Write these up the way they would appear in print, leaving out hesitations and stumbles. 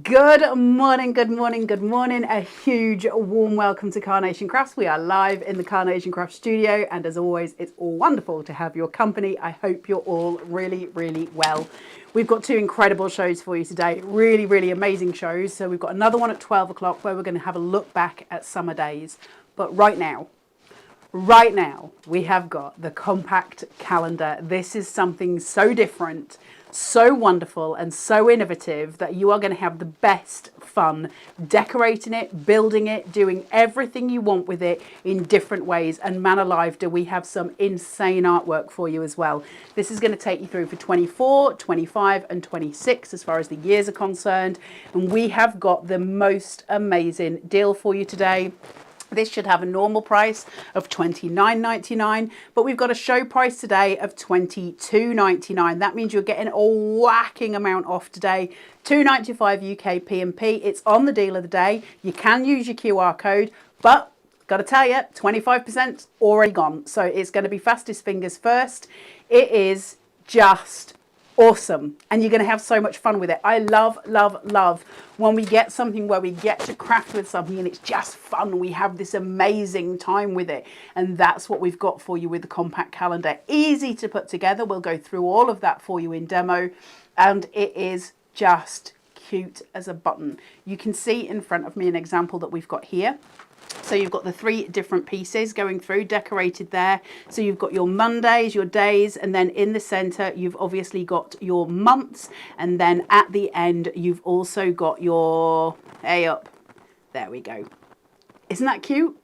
Good morning, good morning, good morning. A huge warm welcome to Carnation Crafts. We are live in the Carnation Craft studio, and as always, it's all wonderful to have your company. I hope you're all really, really well. We've got two incredible shows for you today, really, really amazing shows. So we've got another one at 12 o'clock where we're going to have a look back at summer days. But right now, we have got the compact calendar. This is something so different, so wonderful, and so innovative that you are going to have the best fun decorating it, building it, doing everything you want with it in different ways. And man alive, do we have some insane artwork for you as well. This is going to take you through for 24, 25, and 26 as far as the years are concerned. And we have got the most amazing deal for you today. This should have a normal price of $29.99, but we've got a show price today of $22.99. That means you're getting a whacking amount off today. $2.95 UK P&P. It's on the deal of the day. You can use your QR code, but got to tell you, 25% already gone. So it's going to be fastest fingers first. It is just awesome, and you're going to have so much fun with it. I love when we get something where we get to craft with something and it's just fun. We have this amazing time with it, and that's what we've got for you with the compact calendar. Easy to put together. We'll go through all of that for you in demo, and it is just cute as a button. You can see in front of me an example that we've got here. So you've got the three different pieces going through, decorated there. So you've got your Mondays, your days, and then in the center, you've obviously got your months. And then at the end, you've also got your A up. There we go. Isn't that cute?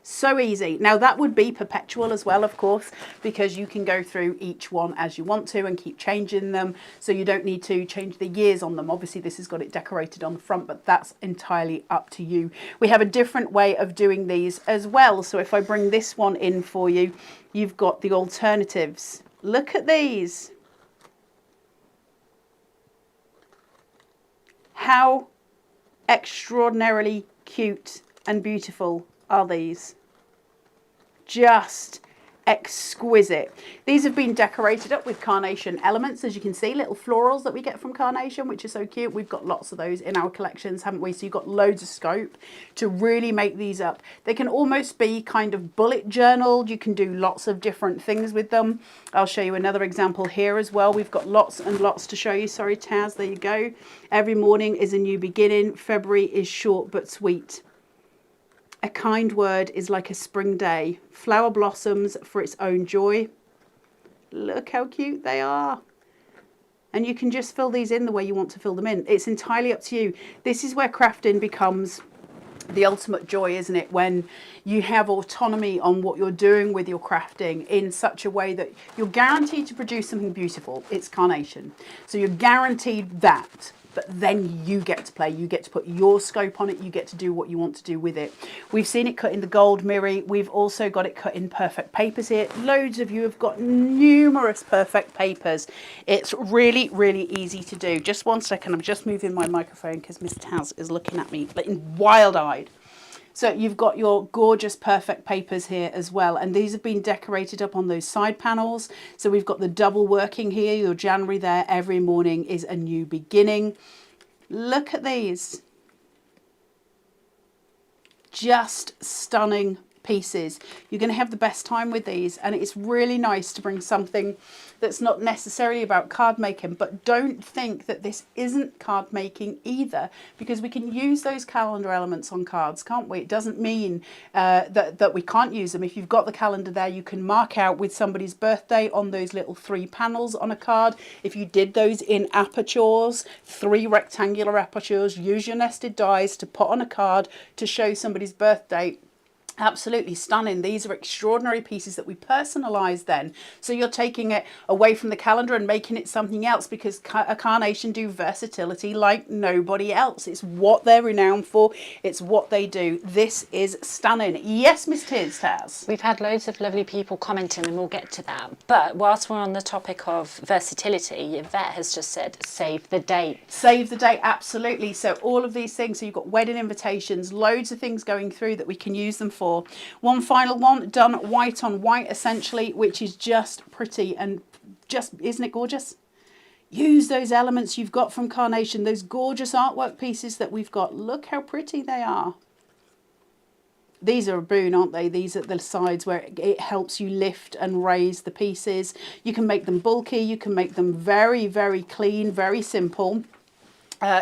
So easy. Now that would be perpetual as well, of course, because you can go through each one as you want to and keep changing them. So you don't need to change the years on them. Obviously this has got it decorated on the front, but that's entirely up to you. We have a different way of doing these as well. So if I bring this one in for you, you've got the alternatives. Look at these. How extraordinarily cute and beautiful are these? Just exquisite. These have been decorated up with Carnation elements, as you can see, little florals that we get from Carnation, which are so cute. We've got lots of those in our collections, haven't we? So you've got loads of scope to really make these up. They can almost be kind of bullet journaled. You can do lots of different things with them. I'll show you another example here as well. We've got lots and lots to show you. Sorry, Taz, there you go. Every morning is a new beginning. February is short but sweet. A kind word is like a spring day. Flower blossoms for its own joy. Look how cute they are. And you can just fill these in the way you want to fill them in. It's entirely up to you. This is where crafting becomes the ultimate joy, isn't it? When you have autonomy on what you're doing with your crafting in such a way that you're guaranteed to produce something beautiful. It's Carnation. So you're guaranteed that. But then you get to play, you get to put your scope on it, you get to do what you want to do with it. We've seen it cut in the gold mirror. We've also got it cut in perfect papers here. Loads of you have got numerous perfect papers. It's really, really easy to do. Just one second, I'm just moving my microphone because Miss Taz is looking at me wild-eyed. So you've got your gorgeous perfect papers here as well. And these have been decorated up on those side panels. So we've got the double working here, your January there, every morning is a new beginning. Look at these. Just stunning pieces. You're going to have the best time with these, and it's really nice to bring something that's not necessarily about card making, but don't think that this isn't card making either, because we can use those calendar elements on cards, can't we? It doesn't mean that we can't use them. If you've got the calendar there, you can mark out with somebody's birthday on those little 3 panels on a card. If you did those in apertures, 3 rectangular apertures, use your nested dies to put on a card to show somebody's birthday. Absolutely stunning. These are extraordinary pieces that we personalize then. So you're taking it away from the calendar and making it something else, because Carnation do versatility like nobody else. It's what they're renowned for. It's what they do. This is stunning. Yes, Miss Taz. We've had loads of lovely people commenting, and we'll get to that. But whilst we're on the topic of versatility, Yvette has just said, save the date. Save the date, absolutely. So all of these things, so you've got wedding invitations, loads of things going through that we can use them for. One final one done white on white essentially, which is just pretty and just, isn't it gorgeous? Use those elements you've got from Carnation, those gorgeous artwork pieces that we've got. Look how pretty they are. These are a boon, aren't they? These are the sides where it helps you lift and raise the pieces. You can make them bulky. You can make them very, very clean, very simple.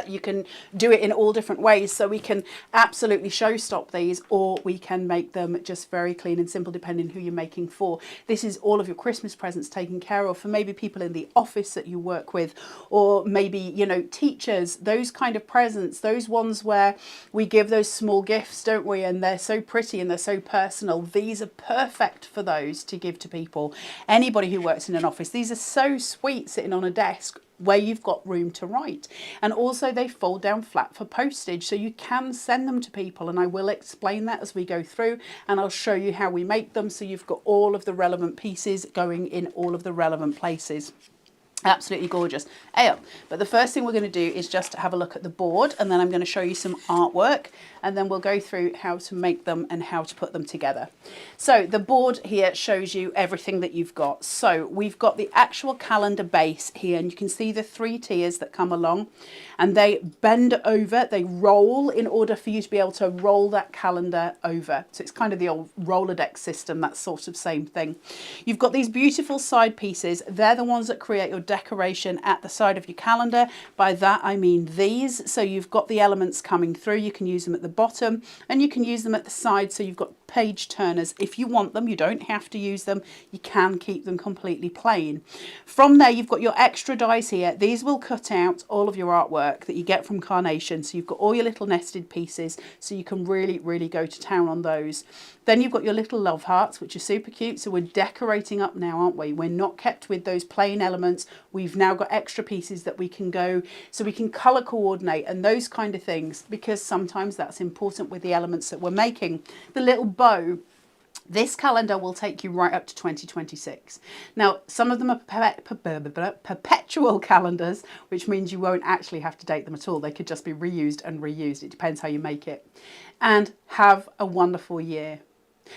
You can do it in all different ways, so we can absolutely show stop these, or we can make them just very clean and simple depending who you're making for. This is all of your Christmas presents taken care of for maybe people in the office that you work with, or maybe, you know, teachers, those kind of presents, those ones where we give those small gifts, don't we, and they're so pretty and they're so personal. These are perfect for those to give to people. Anybody who works in an office, these are so sweet sitting on a desk where you've got room to write. And also they fold down flat for postage, so you can send them to people, and I will explain that as we go through, and I'll show you how we make them, so you've got all of the relevant pieces going in all of the relevant places. Absolutely gorgeous. But the first thing we're going to do is just have a look at the board, and then I'm going to show you some artwork, and then we'll go through how to make them and how to put them together. So the board here shows you everything that you've got. So we've got the actual calendar base here, and you can see the 3 tiers that come along, and they bend over, they roll in order for you to be able to roll that calendar over. So it's kind of the old Rolodex system, that sort of same thing. You've got these beautiful side pieces. They're the ones that create your decoration at the side of your calendar. By that I mean these. So you've got the elements coming through. You can use them at the bottom and you can use them at the side. So you've got page turners if you want them. You don't have to use them. You can keep them completely plain. From there you've got your extra dies here. These will cut out all of your artwork that you get from Carnation. So you've got all your little nested pieces, so you can really go to town on those. Then you've got your little love hearts, which are super cute. So we're decorating up now, aren't we? We're not kept with those plain elements. We've now got extra pieces that we can go, so we can colour coordinate and those kind of things, because sometimes that's important with the elements that we're making. The little bow, this calendar will take you right up to 2026. Now, some of them are perpetual calendars, which means you won't actually have to date them at all. They could just be reused and reused. It depends how you make it. And have a wonderful year.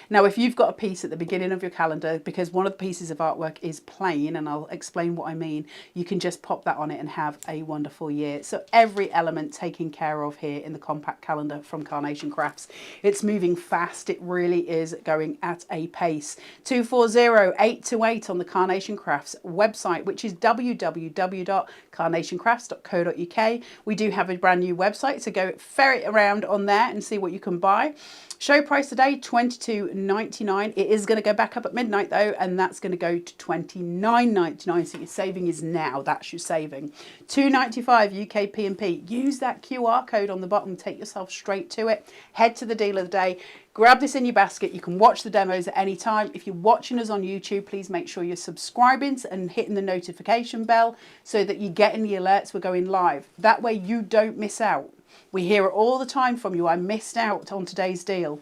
Now, if you've got a piece at the beginning of your calendar, because one of the pieces of artwork is plain, and I'll explain what I mean, you can just pop that on it and have a wonderful year. So every element taken care of here in the compact calendar from Carnation Crafts. It's moving fast. It really is going at a pace. 240828 on the Carnation Crafts website, which is www.carnationcrafts.co.uk. We do have a brand new website, so go ferret around on there and see what you can buy. Show price today, $22.99. It is going to go back up at midnight though, and that's going to go to $29.99. So your saving is now. That's your saving. $2.95 UK P&P. Use that QR code on the bottom. Take yourself straight to it. Head to the deal of the day. Grab this in your basket. You can watch the demos at any time. If you're watching us on YouTube, please make sure you're subscribing and hitting the notification bell so that you're getting the alerts we're going live. That way you don't miss out. We hear it all the time from you. I missed out on today's deal.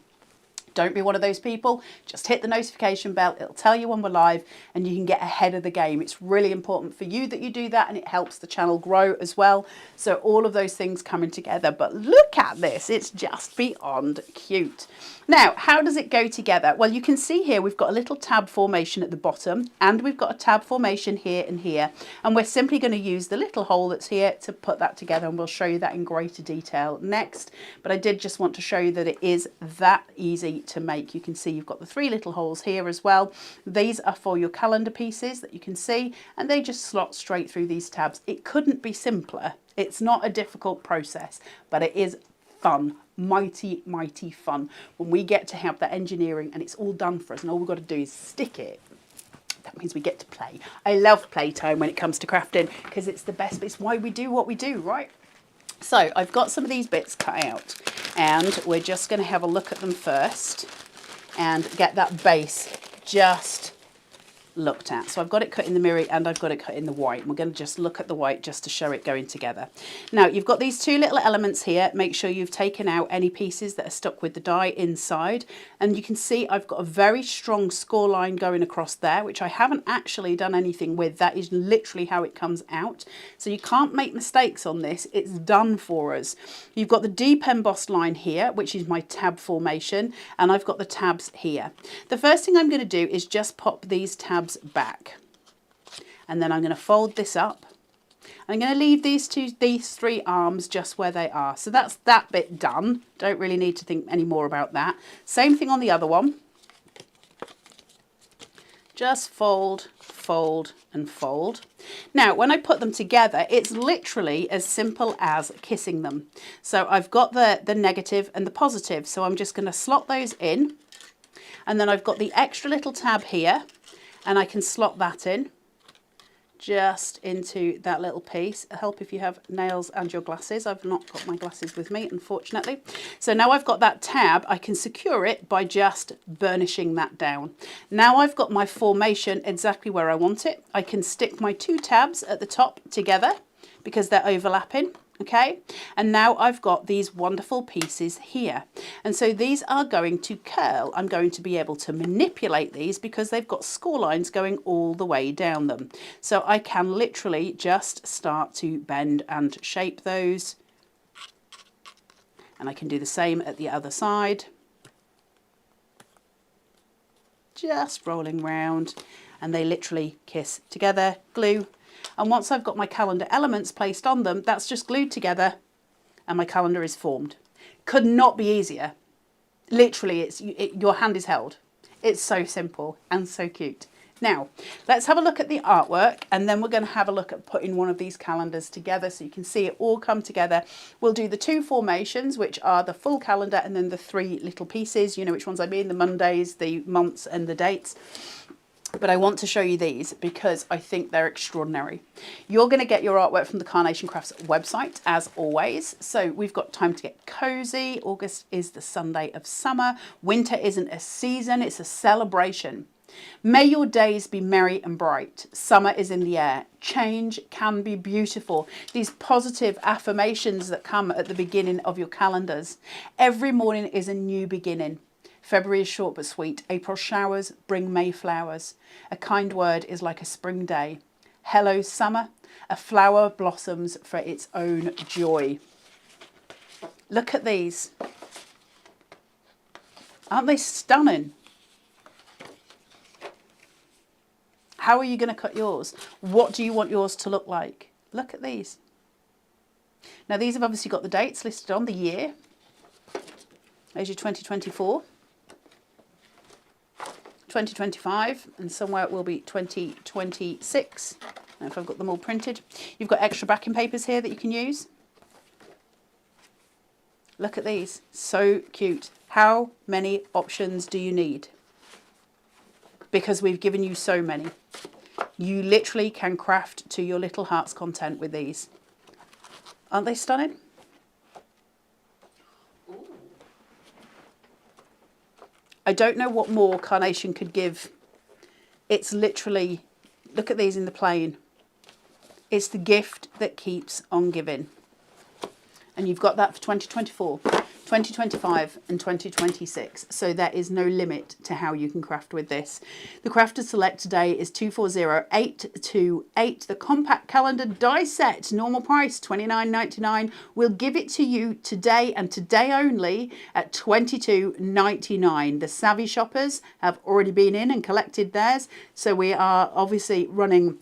Don't be one of those people. Just hit the notification bell. It'll tell you when we're live and you can get ahead of the game. It's really important for you that you do that, and it helps the channel grow as well. So all of those things coming together. But look at this. It's just beyond cute. Now, how does it go together? Well, you can see here we've got a little tab formation at the bottom, and we've got a tab formation here and here. And we're simply going to use the little hole that's here to put that together, and we'll show you that in greater detail next. But I did just want to show you that it is that easy to make. You can see you've got the 3 little holes here as well. These are for your calendar pieces that you can see, and they just slot straight through these tabs. It couldn't be simpler. It's not a difficult process, but it is fun. Mighty fun when we get to have that engineering and it's all done for us, and all we've got to do is stick it. That means we get to play. I love playtime when it comes to crafting, because it's the best. It's why we do what we do, right? So I've got some of these bits cut out, and we're just going to have a look at them first and get that base just looked at. So I've got it cut in the mirror and I've got it cut in the white. And we're going to just look at the white just to show it going together. Now you've got these 2 little elements here. Make sure you've taken out any pieces that are stuck with the die inside, and you can see I've got a very strong score line going across there, which I haven't actually done anything with. That is literally how it comes out. So you can't make mistakes on this. It's done for us. You've got the deep embossed line here, which is my tab formation, and I've got the tabs here. The first thing I'm going to do is just pop these tabs back, and then I'm going to fold this up, I'm going to leave these three arms just where they are. So that's that bit done. Don't really need to think any more about that. Same thing on the other one. Just fold, fold and fold. Now, when I put them together, it's literally as simple as kissing them. So I've got the negative and the positive. So I'm just going to slot those in. And then I've got the extra little tab here, and I can slot that in just into that little piece. Help if you have nails and your glasses. I've not got my glasses with me, unfortunately. So now I've got that tab, I can secure it by just burnishing that down. Now I've got my formation exactly where I want it. I can stick my two tabs at the top together because they're overlapping. Okay, and now I've got these wonderful pieces here. And so these are going to curl. I'm going to be able to manipulate these because they've got score lines going all the way down them. So I can literally just start to bend and shape those. And I can do the same at the other side. Just rolling round, and they literally kiss together, glue. And once I've got my calendar elements placed on them, that's just glued together and my calendar is formed. Could not be easier. Literally, your hand is held. It's so simple and so cute. Now, let's have a look at the artwork, and then we're going to have a look at putting one of these calendars together so you can see it all come together. We'll do the two formations, which are the full calendar, and then the three little pieces. You know which ones I mean, the Mondays, the months and the dates. But I want to show you these because I think they're extraordinary. You're going to get your artwork from the Carnation Crafts website, as always. So we've got time to get cozy. August is the Sunday of summer. Winter isn't a season, it's a celebration. May your days be merry and bright. Summer is in the air. Change can be beautiful. These positive affirmations that come at the beginning of your calendars. Every morning is a new beginning. February is short but sweet. April showers bring May flowers. A kind word is like a spring day. Hello, summer. A flower blossoms for its own joy. Look at these. Aren't they stunning? How are you going to cut yours? What do you want yours to look like? Look at these. Now, these have obviously got the dates listed on, the year. There's your 2024. 2025, and somewhere it will be 2026. I don't know if I've got them all printed. You've got extra backing papers here that you can use. Look at these, so cute. How many options do you need? Because we've given you so many. You literally can craft to your little heart's content with these. Aren't they stunning? I don't know what more Carnation could give. It's literally, look at these in the plain. It's the gift that keeps on giving. And you've got that for 2024, 2025 and 2026. So there is no limit to how you can craft with this. The crafter select today is 240828. The compact calendar die set, normal price $29.99. We'll give it to you today and today only at $22.99. The savvy shoppers have already been in and collected theirs. So we are obviously running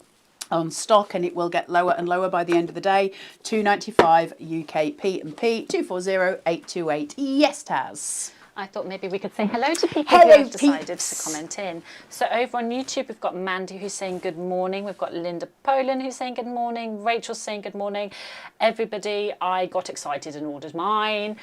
on stock, and it will get lower and lower by the end of the day. $2.95 UK P&P 240828. Yes, Taz. I thought maybe we could say hello to people Hello, who have decided peeps. to comment in. So over on YouTube, we've got Mandy who's saying good morning. We've got Linda Poland who's saying good morning. Rachel's saying good morning. Everybody, I got excited and ordered mine.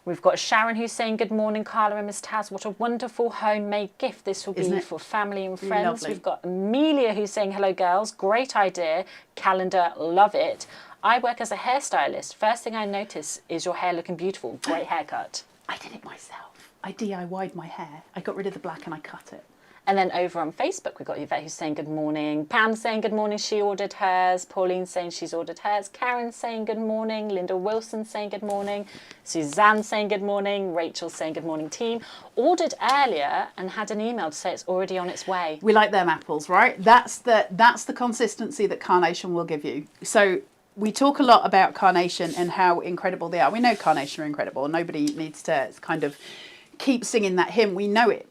We've got Sharon who's saying good morning, Carla and Miss Taz. What a wonderful homemade gift this will be for family and friends. Lovely. We've got Amelia who's saying hello, girls. Great idea. Calendar, love it. I work as a hairstylist. First thing I notice is your hair looking beautiful. Great haircut. I did it myself. I DIY'd my hair. I got rid of the black and I cut it. And then over on Facebook, we've got Yvette who's saying good morning. Pam saying good morning, she ordered hers. Pauline saying she's ordered hers. Karen saying good morning. Linda Wilson saying good morning. Suzanne saying good morning. Rachel saying good morning, team. Ordered earlier and had an email to say it's already on its way. We like them apples, right? That's the consistency that Carnation will give you. So we talk a lot about Carnation and how incredible they are. We know Carnation are incredible. Nobody needs to kind of keep singing that hymn. We know it.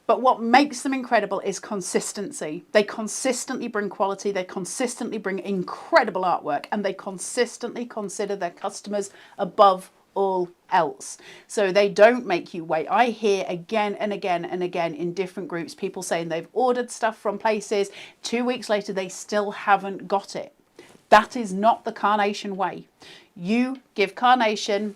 But what makes them incredible is consistency. They consistently bring quality, they consistently bring incredible artwork, and they consistently consider their customers above all else. So they don't make you wait. I hear again and again and again in different groups people saying they've ordered stuff from places, 2 weeks later they still haven't got it. That is not the Carnation way. You give Carnation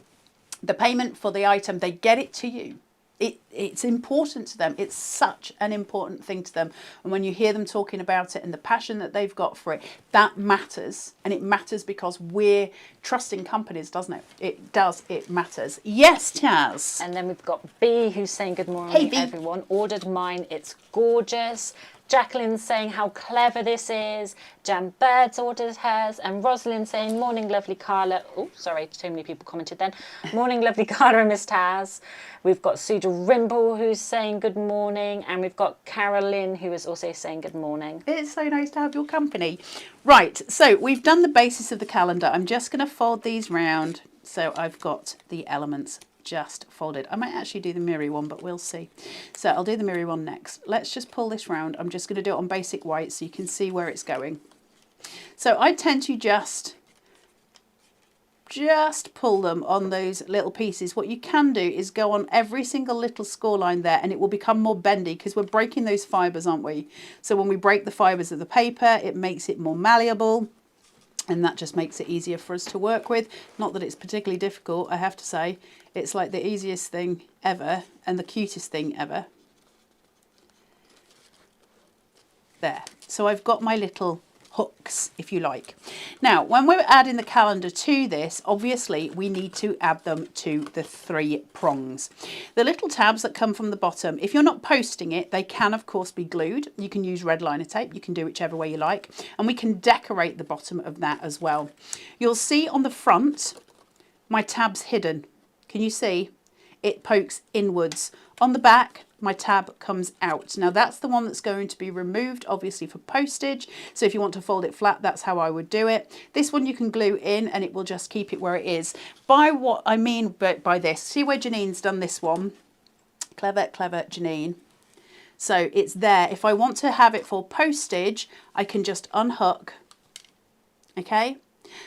the payment for the item, they get it to you. It's important to them. It's such an important thing to them. And when you hear them talking about it and the passion that they've got for it, that matters. And it matters because we're trusting companies, doesn't it? It does. It matters. Yes, Taz. And then we've got B, who's saying good morning, Hey, B. everyone. Ordered mine. It's gorgeous. Jacqueline's saying how clever this is. Jan Bird's ordered hers. And Rosalind saying, morning, lovely Carla. Oh, sorry, too many people commented then. Morning, lovely Carla and Miss Taz. We've got Sudal Rimble, who's saying good morning. And we've got Carolyn, who is also saying good morning. It's so nice to have your company. Right, so we've done the basis of the calendar. I'm just going to fold these round. So I've got the elements just folded. I might actually do the mirror one, but we'll see. So I'll do the mirror one next. Let's just pull this round. I'm just going to do it on basic white so you can see where it's going. So I tend to just pull them on those little pieces. What you can do is go on every single little score line there and it will become more bendy because we're breaking those fibres, aren't we? So when we break the fibres of the paper, it makes it more malleable. And that just makes it easier for us to work with. Not that it's particularly difficult, I have to say. It's like the easiest thing ever and the cutest thing ever. There. So I've got my little hooks, if you like. Now, when we're adding the calendar to this, obviously we need to add them to the 3 prongs. The little tabs that come from the bottom, if you're not posting it, they can of course be glued. You can use red liner tape, you can do whichever way you like, and we can decorate the bottom of that as well. You'll see on the front, my tab's hidden. Can you see? It pokes inwards. On the back, my tab comes out. Now that's the one that's going to be removed, obviously for postage. So if you want to fold it flat, that's how I would do it. This one you can glue in and it will just keep it where it is. By what I mean by this, see where Janine's done this one? Clever, clever Janine. So it's there. If I want to have it for postage, I can just unhook, okay?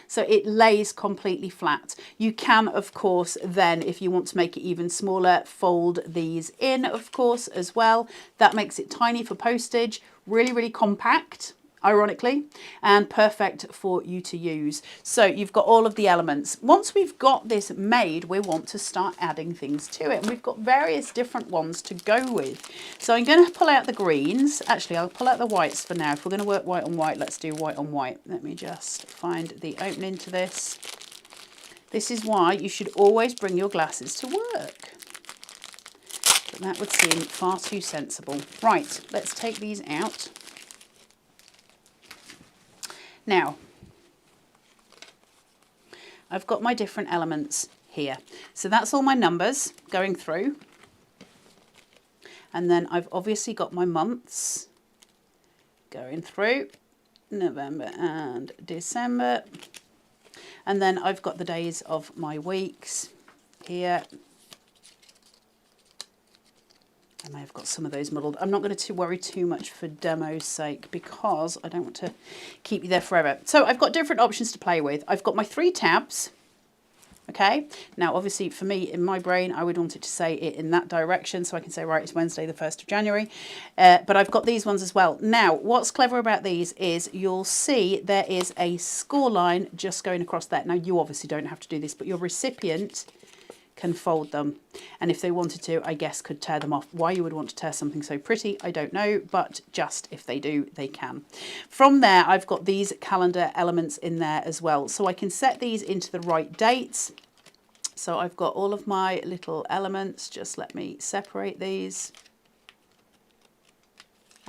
So it lays completely flat. You can, of course, then, if you want to make it even smaller, fold these in, of course, as well. That makes it tiny for postage, really, really compact, ironically, and perfect for you to use. So you've got all of the elements. Once we've got this made, we want to start adding things to it. And we've got various different ones to go with. So I'm going to pull out the greens. Actually, I'll pull out the whites for now. If we're going to work white on white, let's do white on white. Let me just find the opening to this. This is why you should always bring your glasses to work. But that would seem far too sensible. Right, let's take these out. Now, I've got my different elements here. So that's all my numbers going through. And then I've obviously got my months going through, November and December. And then I've got the days of my weeks here. I may have got some of those muddled. I'm not going to worry too much for demo's sake because I don't want to keep you there forever. So I've got different options to play with. I've got my 3 tabs. Okay. Now, obviously, for me, in my brain, I would want it to say it in that direction. So I can say, right, it's Wednesday, the 1st of January. But I've got these ones as well. Now, what's clever about these is you'll see there is a score line just going across that. Now, you obviously don't have to do this, but your recipient can fold them, and if they wanted to, I guess could tear them off. Why you would want to tear something so pretty, I don't know, but just if they do, they can. From there, I've got these calendar elements in there as well, so I can set these into the right dates. So I've got all of my little elements. Just let me separate these.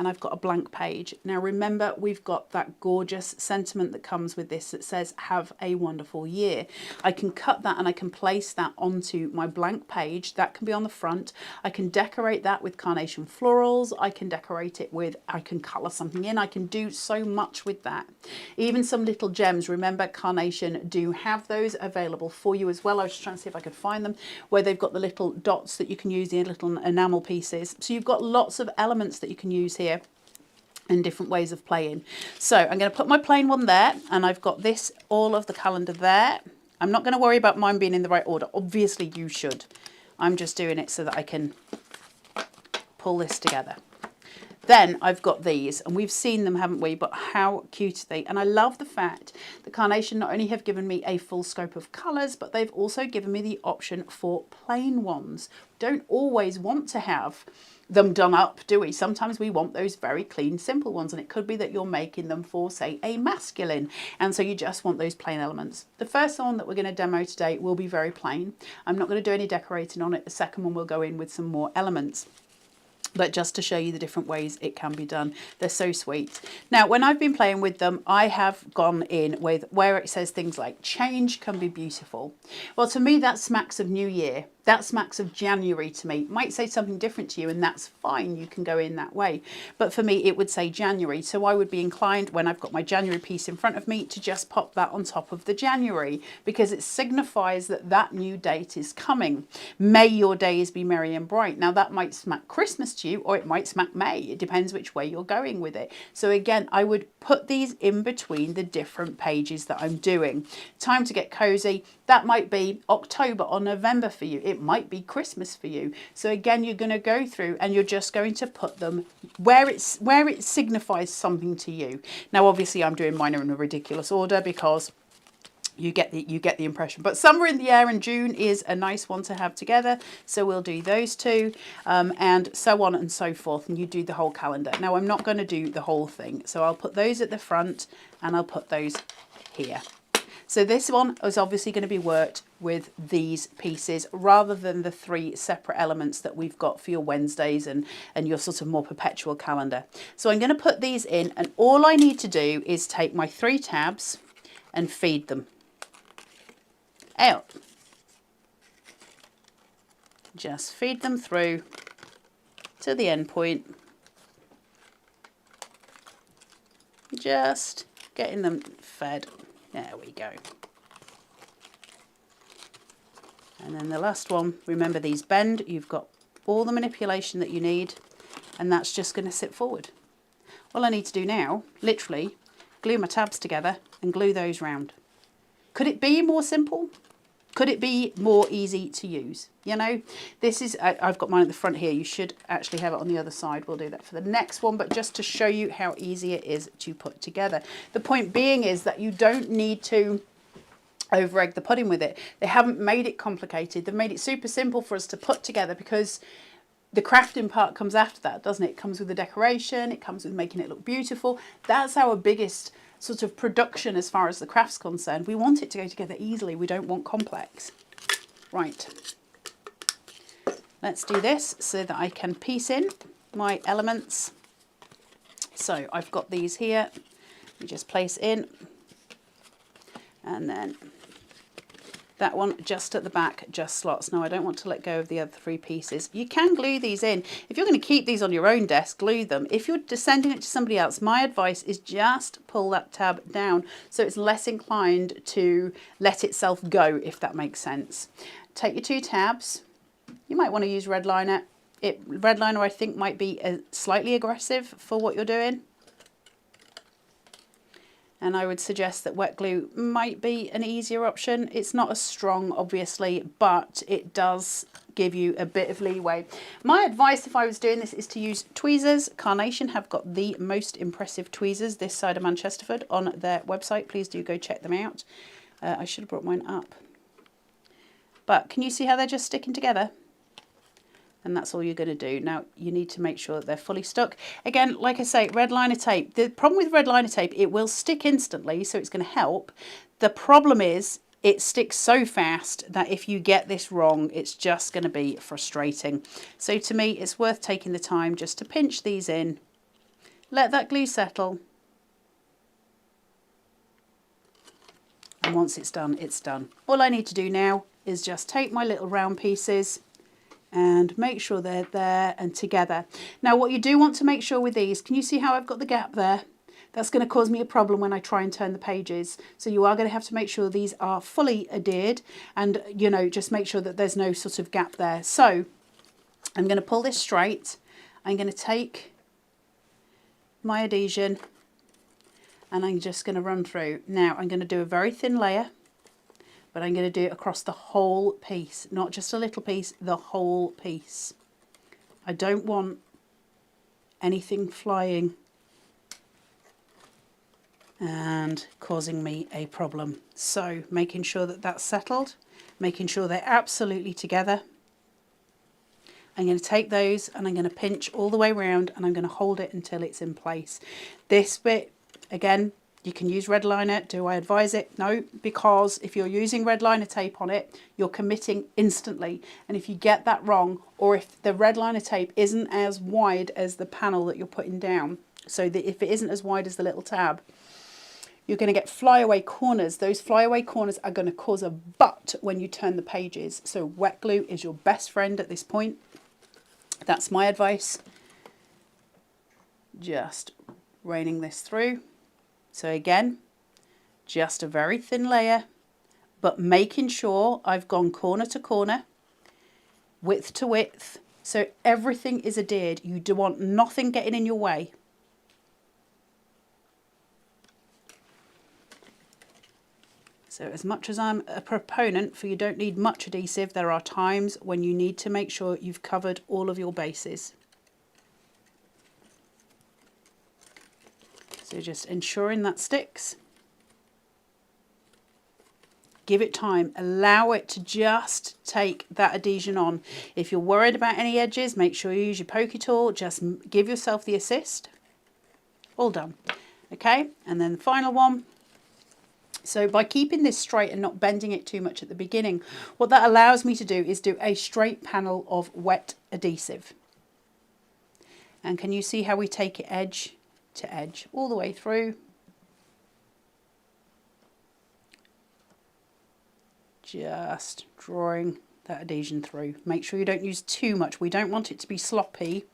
and I've got a blank page. Now remember, we've got that gorgeous sentiment that comes with this that says, have a wonderful year. I can cut that and I can place that onto my blank page. That can be on the front. I can decorate that with carnation florals. I can decorate it with, I can colour something in. I can do so much with that. Even some little gems. Remember, Carnation do have those available for you as well. I was just trying to see if I could find them, where they've got the little dots that you can use, the little enamel pieces. So you've got lots of elements that you can use here and different ways of playing. So I'm going to put my plain one there, and I've got this, all of the calendar there. I'm not going to worry about mine being in the right order. Obviously you should. I'm just doing it so that I can pull this together. Then I've got these, and we've seen them, haven't we? But how cute are they? And I love the fact that Carnation not only have given me a full scope of colours, but they've also given me the option for plain ones. Don't always want to have them done up, do we? Sometimes we want those very clean, simple ones, and it could be that you're making them for, say, a masculine, and so you just want those plain elements. The first one that we're going to demo today will be very plain. I'm not going to do any decorating on it. The second one will go in with some more elements, but just to show you the different ways it can be done. They're so sweet. Now, when I've been playing with them, I have gone in with where it says things like change can be beautiful. Well, to me, that smacks of New Year. That smacks of January to me. It might say something different to you, and that's fine. You can go in that way. But for me, it would say January. So I would be inclined, when I've got my January piece in front of me, to just pop that on top of the January, because it signifies that that new date is coming. May your days be merry and bright. Now, that might smack Christmas to you, or it might smack May. It depends which way you're going with it. So again, I would put these in between the different pages that I'm doing. Time to get cozy. That might be October or November for you. It might be Christmas for you. So again, you're going to go through and you're just going to put them where it signifies something to you. Now, obviously, I'm doing mine in a ridiculous order because you get the impression. But Summer in the Air and June is a nice one to have together. So we'll do those two, and so on and so forth. And you do the whole calendar. Now, I'm not going to do the whole thing. So I'll put those at the front and I'll put those here. So this one is obviously going to be worked with these pieces rather than the 3 separate elements that we've got for your Wednesdays and your sort of more perpetual calendar. So I'm going to put these in, and all I need to do is take my 3 tabs and feed them out. Just feed them through to the end point. Just getting them fed. There we go. And then the last one, remember these bend, you've got all the manipulation that you need, and that's just going to sit forward. All I need to do now, literally, glue my tabs together and glue those round. Could it be more simple? Could it be more easy to use? You know, this is, I've got mine at the front here. You should actually have it on the other side. We'll do that for the next one, but just to show you how easy it is to put together. The point being is that you don't need to over egg the pudding with it. They haven't made it complicated. They've made it super simple for us to put together, because the crafting part comes after that, doesn't it? It comes with the decoration. It comes with making it look beautiful. That's our biggest sort of production as far as the craft's concerned. We want it to go together easily. We don't want complex. Right. Let's do this so that I can piece in my elements. So I've got these here. We just place in, and then that one just at the back just slots. Now I don't want to let go of the other 3 pieces. You can glue these in. If you're going to keep these on your own desk, glue them. If you're sending it to somebody else, my advice is just pull that tab down so it's less inclined to let itself go, if that makes sense. Take your 2 tabs. You might want to use red liner. Red liner, I think, might be slightly aggressive for what you're doing. And I would suggest that wet glue might be an easier option. It's not as strong, obviously, but it does give you a bit of leeway. My advice if I was doing this is to use tweezers. Carnation have got the most impressive tweezers this side of Manchesterford on their website. Please do go check them out. I should have brought mine up. But can you see how they're just sticking together? And that's all you're going to do. Now, you need to make sure that they're fully stuck. Again, like I say, red liner tape. The problem with red liner tape, it will stick instantly, so it's going to help. The problem is it sticks so fast that if you get this wrong, it's just going to be frustrating. So to me, it's worth taking the time just to pinch these in Let that glue settle. And once it's done, it's done. All I need to do now is just take my little round pieces and make sure they're there and together. Now what you do want to make sure with these, can you see how I've got the gap there? That's going to cause me a problem when I try and turn the pages. So you are going to have to make sure these are fully adhered and, you know, just make sure that there's no sort of gap there. So I'm going to pull this straight. I'm going to take my adhesion and I'm just going to run through. Now I'm going to do a very thin layer, but I'm going to do it across the whole piece, not just a little piece, the whole piece. I don't want anything flying and causing me a problem. So making sure that that's settled, making sure they're absolutely together. I'm going to take those and I'm going to pinch all the way around and I'm going to hold it until it's in place. This bit, again, you can use red liner. Do I advise it? No, because if you're using red liner tape on it, you're committing instantly. And if you get that wrong, or if the red liner tape isn't as wide as the panel that you're putting down, so that if it isn't as wide as the little tab, you're going to get flyaway corners. Those flyaway corners are going to cause a butt when you turn the pages. So wet glue is your best friend at this point. That's my advice. Just raining this through. So again, just a very thin layer, but making sure I've gone corner to corner, width to width, so everything is adhered. You do want nothing getting in your way. So as much as I'm a proponent for you don't need much adhesive, there are times when you need to make sure you've covered all of your bases. So just ensuring that sticks. Give it time, allow it to just take that adhesion on. If you're worried about any edges, make sure you use your pokey tool, just give yourself the assist. All done. Okay, and then the final one. So by keeping this straight and not bending it too much at the beginning, what that allows me to do is do a straight panel of wet adhesive. And can you see how we take it edge to edge all the way through? Just drawing that adhesion through. Make sure you don't use too much. We don't want it to be sloppy,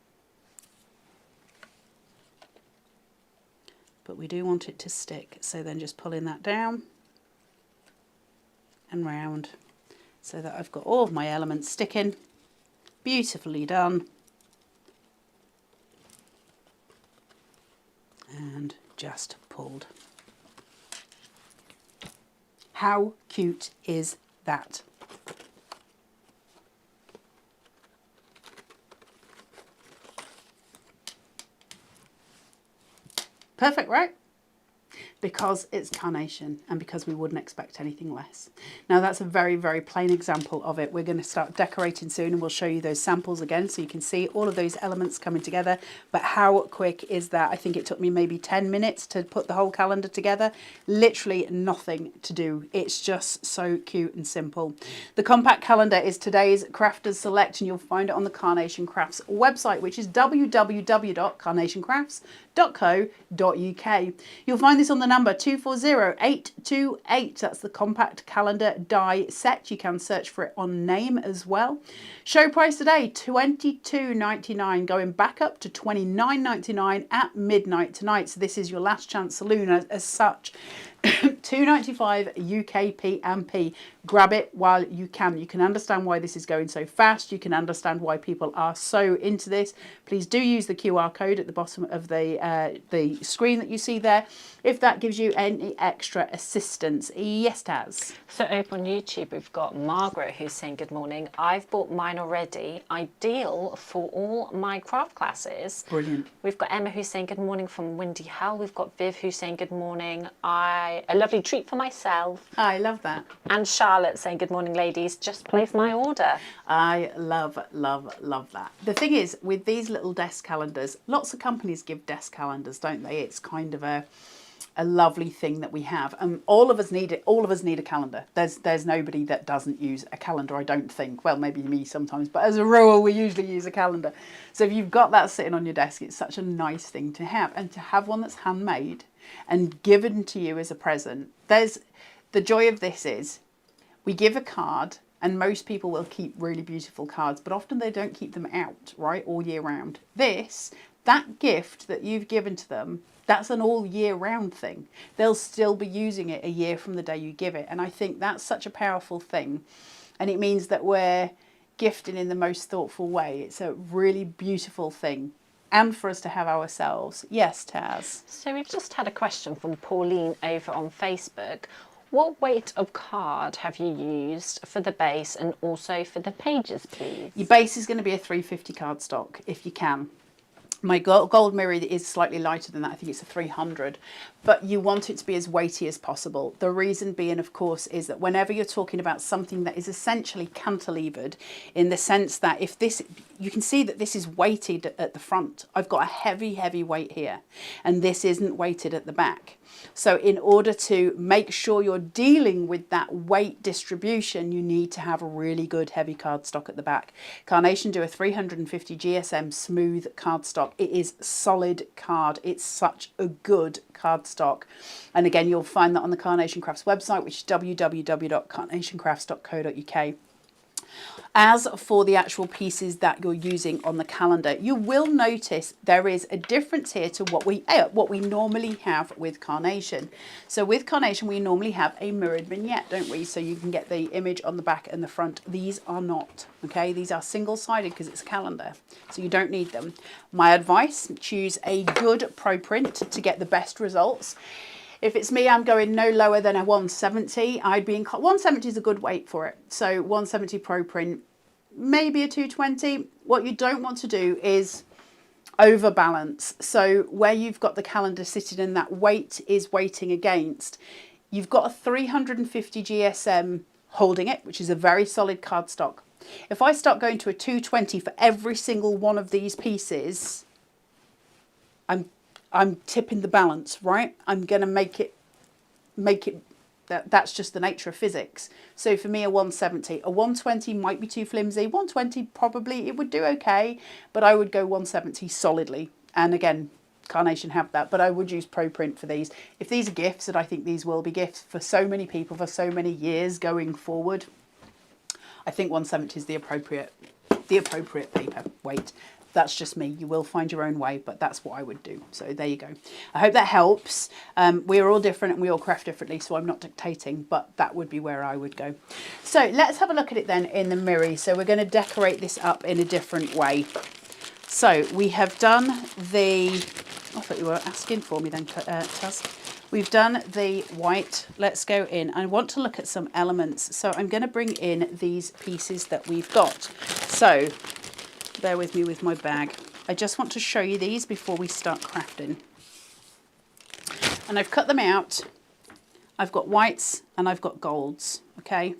but we do want it to stick. So then just pulling that down and round so that I've got all of my elements sticking. Beautifully done. And just pulled. How cute is that? Perfect, right? Because it's Carnation and because we wouldn't expect anything less. Now that's a very, very plain example of it. We're going to start decorating soon and we'll show you those samples again so you can see all of those elements coming together. But how quick is that? I think it took me maybe 10 minutes to put the whole calendar together. Literally nothing to do. It's just so cute and simple. The compact calendar is today's Crafters Select and you'll find it on the Carnation Crafts website, which is www.carnationcrafts.co.uk. You'll find this on the number 240828. That's the compact calendar die set. You can search for it on name as well. Show price today $22.99, going back up to $29.99 at midnight tonight. So this is your last chance saloon as such. $2.95 UK P&P. Grab it while you can. You can understand why this is going so fast. You can understand why people are so into this. Please do use the QR code at the bottom of the screen that you see there, if that gives you any extra assistance. Yes, Taz. So over on YouTube, we've got Margaret who's saying good morning. I've bought mine already. Ideal for all my craft classes. Brilliant. We've got Emma who's saying good morning from Windy Hell. We've got Viv who's saying good morning. A lovely treat for myself. I love that. And Charlotte saying good morning, ladies. Just placed my order. I love, love, love that. The thing is, with these little desk calendars, lots of companies give desk calendars, don't they? It's kind of a a lovely thing that we have. All of us need it. All of us need a calendar. There's nobody that doesn't use a calendar, I don't think. Well, maybe me sometimes, but as a rule, we usually use a calendar. So if you've got that sitting on your desk, it's such a nice thing to have. And to have one that's handmade and given to you as a present. There's the joy of this is we give a card, and most people will keep really beautiful cards, but often they don't keep them out, right, all year round. That gift that you've given to them, that's an all year round thing. They'll still be using it a year from the day you give it. And I think that's such a powerful thing. And it means that we're gifting in the most thoughtful way. It's a really beautiful thing. And for us to have ourselves. Yes, Taz. So we've just had a question from Pauline over on Facebook. What weight of card have you used for the base and also for the pages, please? Your base is going to be a 350 cardstock if you can. My gold mirror is slightly lighter than that. I think it's a 300, but you want it to be as weighty as possible. The reason being, of course, is that whenever you're talking about something that is essentially cantilevered, in the sense that if this, you can see that this is weighted at the front. I've got a heavy weight here, and this isn't weighted at the back. So in order to make sure you're dealing with that weight distribution, you need to have a really good heavy cardstock at the back. Carnation do a 350 GSM smooth cardstock. It is solid card. It's such a good cardstock. And again, you'll find that on the Carnation Crafts website, which is www.carnationcrafts.co.uk. As for the actual pieces that you're using on the calendar, you will notice there is a difference here to what we normally have with Carnation. So with Carnation, we normally have a mirrored vignette, don't we? So you can get the image on the back and the front. These are not, okay? These are single-sided because it's a calendar, so you don't need them. My advice, choose a good pro print to get the best results. If it's me, I'm going no lower than a 170. 170 is a good weight for it. So 170 pro print, maybe a 220. What you don't want to do is overbalance. So where you've got the calendar sitting and that weight is weighting against, you've got a 350 GSM holding it, which is a very solid cardstock. If I start going to a 220 for every single one of these pieces, I'm tipping the balance, right? I'm going to make it, that's just the nature of physics. So for me, a 170, a 120 might be too flimsy. 120 probably, it would do okay, but I would go 170 solidly. And again, Carnation have that, but I would use pro print for these. If these are gifts, and I think these will be gifts for so many people for so many years going forward, I think 170 is the appropriate paper weight. That's just me. You will find your own way, but that's what I would do. So there you go. I hope that helps. We're all different and we all craft differently, so I'm not dictating, but that would be where I would go. So let's have a look at it then in the mirror. So we're going to decorate this up in a different way. So we have done the, I thought you were asking for me then, Taz. We've done the white. Let's go in. I want to look at some elements. So I'm going to bring in these pieces that we've got. So bear with me with my bag. I just want to show you these before we start crafting. And I've cut them out. I've got whites and I've got golds, okay?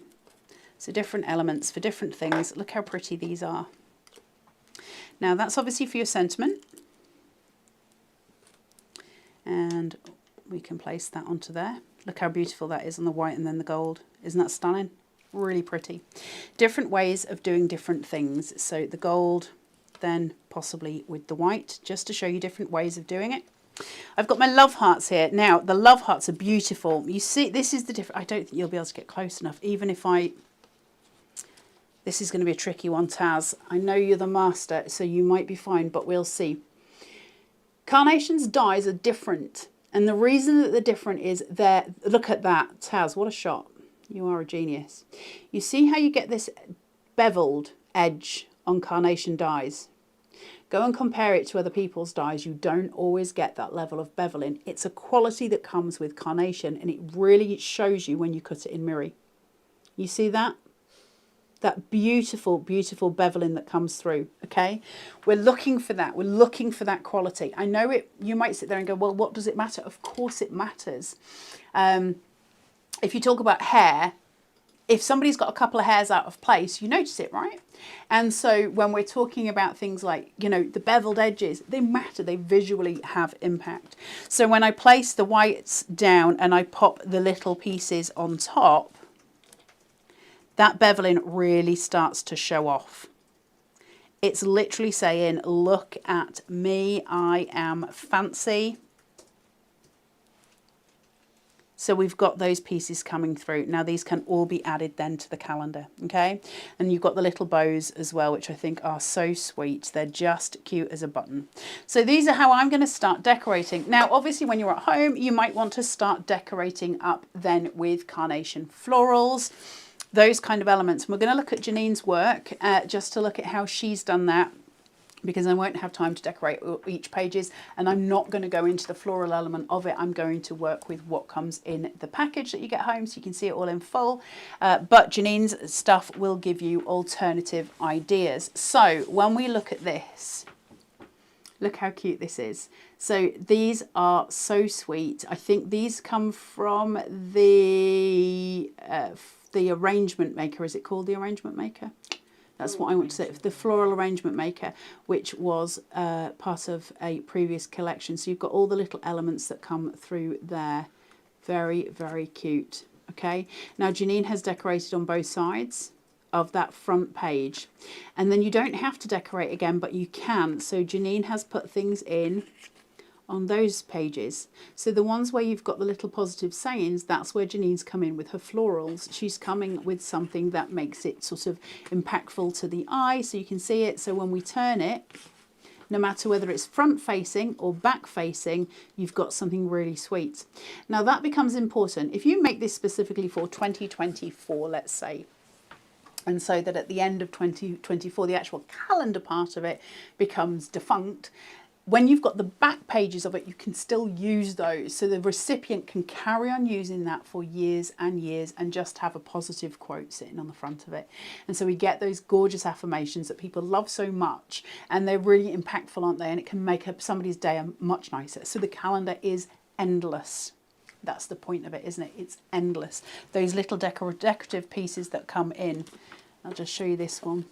So different elements for different things. Look how pretty these are. Now that's obviously for your sentiment. And we can place that onto there. Look how beautiful that is on the white and then the gold. Isn't that stunning? Really pretty. Different ways of doing different things. So the gold, then possibly with the white, just to show you different ways of doing it. I've got my love hearts here. Now the love hearts are beautiful. You see, this is the different. I don't think you'll be able to get close enough. Even if this is going to be a tricky one, Taz. I know you're the master, so you might be fine, but we'll see. Carnation's dies are different, and the reason that they're different is look at that, Taz. What a shot. You are a genius. You see how you get this beveled edge on Carnation dies? Go and compare it to other people's dies. You don't always get that level of beveling. It's a quality that comes with Carnation, and it really shows you when you cut it in mirror. You see that? That beautiful, beautiful beveling that comes through, okay? We're looking for that. We're looking for that quality. I know it. You might sit there and go, well, what does it matter? Of course it matters. If you talk about hair, if somebody's got a couple of hairs out of place, you notice it, right? And so when we're talking about things like, you know, the beveled edges, they matter. They visually have impact. So when I place the whites down and I pop the little pieces on top, that beveling really starts to show off. It's literally saying, look at me, I am fancy. So we've got those pieces coming through. Now these can all be added then to the calendar, okay? And you've got the little bows as well, which I think are so sweet. They're just cute as a button. So these are how I'm going to start decorating. Now, obviously, when you're at home, you might want to start decorating up then with carnation florals, those kind of elements. And we're going to look at Janine's work just to look at how she's done that, because I won't have time to decorate each pages, and I'm not going to go into the floral element of it. I'm going to work with what comes in the package that you get home, so you can see it all in full. But Janine's stuff will give you alternative ideas. So when we look at this, look how cute this is. So these are so sweet. I think these come from the arrangement maker. Is it called the arrangement maker? That's what I want to say. The floral arrangement maker, which was part of a previous collection. So you've got all the little elements that come through there. Very, very cute. Okay. Now Janine has decorated on both sides of that front page. And then you don't have to decorate again, but you can. So Janine has put things in on those pages. So the ones where you've got the little positive sayings, that's where Janine's come in with her florals. She's coming with something that makes it sort of impactful to the eye, so you can see it. So when we turn it, no matter whether it's front facing or back facing, you've got something really sweet. Now that becomes important. If you make this specifically for 2024, let's say, and so that at the end of 2024, the actual calendar part of it becomes defunct, when you've got the back pages of it, you can still use those. So the recipient can carry on using that for years and years and just have a positive quote sitting on the front of it. And so we get those gorgeous affirmations that people love so much, and they're really impactful, aren't they? And it can make up somebody's day much nicer. So the calendar is endless. That's the point of it, isn't it? It's endless. Those little decorative pieces that come in. I'll just show you this one.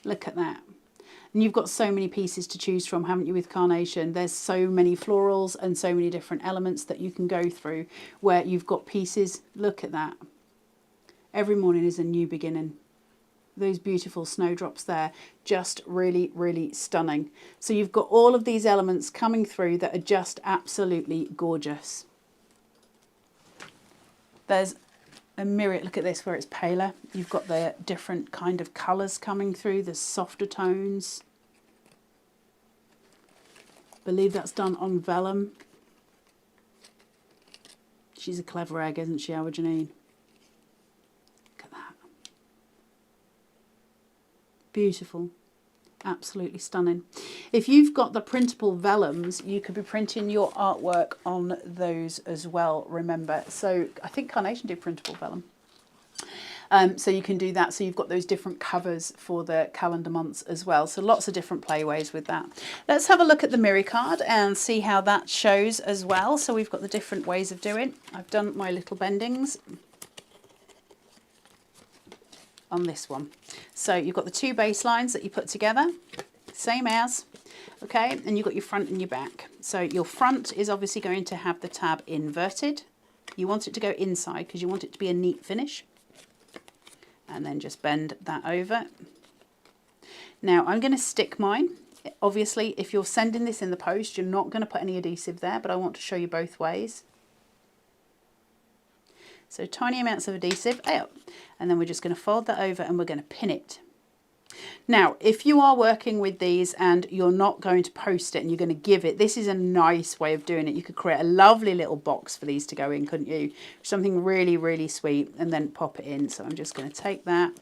Look at that. And you've got so many pieces to choose from, haven't you, with Carnation? There's so many florals and so many different elements that you can go through where you've got pieces. Look at that. Every morning is a new beginning. Those beautiful snowdrops there, just really, really stunning. So you've got all of these elements coming through that are just absolutely gorgeous. There's a myriad, look at this, where it's paler. You've got the different kind of colours coming through, the softer tones. I believe that's done on vellum. She's a clever egg, isn't she, our Janine? Look at that. Beautiful. Absolutely stunning. If you've got the printable vellums, you could be printing your artwork on those as well, remember. So I think Carnation do printable vellum. So you can do that. So you've got those different covers for the calendar months as well. So lots of different playways with that. Let's have a look at the mirror card and see how that shows as well. So we've got the different ways of doing. I've done my little bendings on this one. So you've got the two baselines that you put together, same as, okay, and you've got your front and your back. So your front is obviously going to have the tab inverted. You want it to go inside because you want it to be a neat finish. And then just bend that over. Now I'm going to stick mine. Obviously, if you're sending this in the post, you're not going to put any adhesive there, but I want to show you both ways. So tiny amounts of adhesive, and then we're just going to fold that over and we're going to pin it. Now, if you are working with these and you're not going to post it and you're going to give it, this is a nice way of doing it. You could create a lovely little box for these to go in, couldn't you? Something really, really sweet, and then pop it in. So I'm just going to take that.